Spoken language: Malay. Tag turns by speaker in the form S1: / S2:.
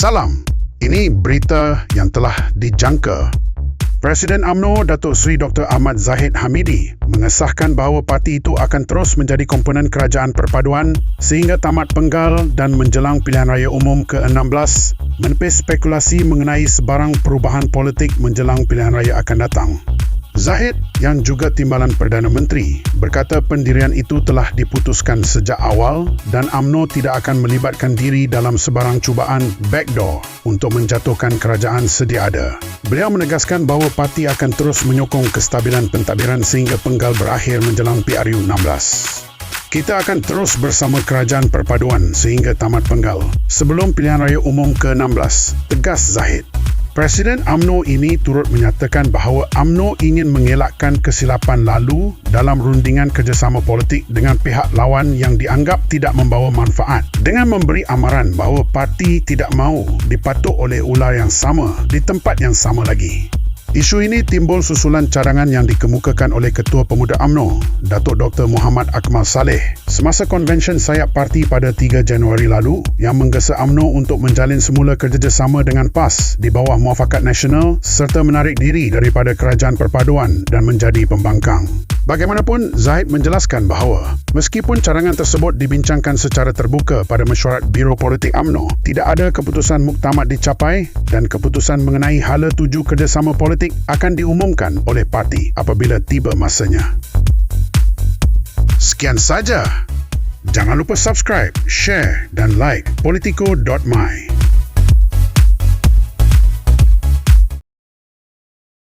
S1: Salam, ini berita yang telah dijangka. Presiden UMNO Datuk Seri Dr. Ahmad Zahid Hamidi mengesahkan bahawa parti itu akan terus menjadi komponen kerajaan perpaduan sehingga tamat penggal dan menjelang pilihan raya umum ke-16 menepis spekulasi mengenai sebarang perubahan politik menjelang pilihan raya akan datang. Zahid, yang juga Timbalan Perdana Menteri, berkata pendirian itu telah diputuskan sejak awal dan UMNO tidak akan melibatkan diri dalam sebarang cubaan backdoor untuk menjatuhkan kerajaan sedia ada. Beliau menegaskan bahawa parti akan terus menyokong kestabilan pentadbiran sehingga penggal berakhir menjelang PRU 16. Kita akan terus bersama kerajaan perpaduan sehingga tamat penggal sebelum pilihan raya umum ke-16, tegas Zahid. Presiden UMNO ini turut menyatakan bahawa UMNO ingin mengelakkan kesilapan lalu dalam rundingan kerjasama politik dengan pihak lawan yang dianggap tidak membawa manfaat dengan memberi amaran bahawa parti tidak mahu dipatuk oleh ular yang sama di tempat yang sama lagi. Isu ini timbul susulan cadangan yang dikemukakan oleh Ketua Pemuda UMNO, Datuk Dr. Muhammad Akmal Saleh, semasa konvensyen sayap parti pada 3 Januari lalu yang menggesa UMNO untuk menjalin semula kerjasama dengan PAS di bawah Muafakat Nasional serta menarik diri daripada kerajaan perpaduan dan menjadi pembangkang. Bagaimanapun, Zahid menjelaskan bahawa meskipun cadangan tersebut dibincangkan secara terbuka pada mesyuarat Biro Politik UMNO, tidak ada keputusan muktamad dicapai dan keputusan mengenai hala tuju kerjasama politik akan diumumkan oleh parti apabila tiba masanya. Sekian saja. Jangan lupa subscribe, share dan like politico.my.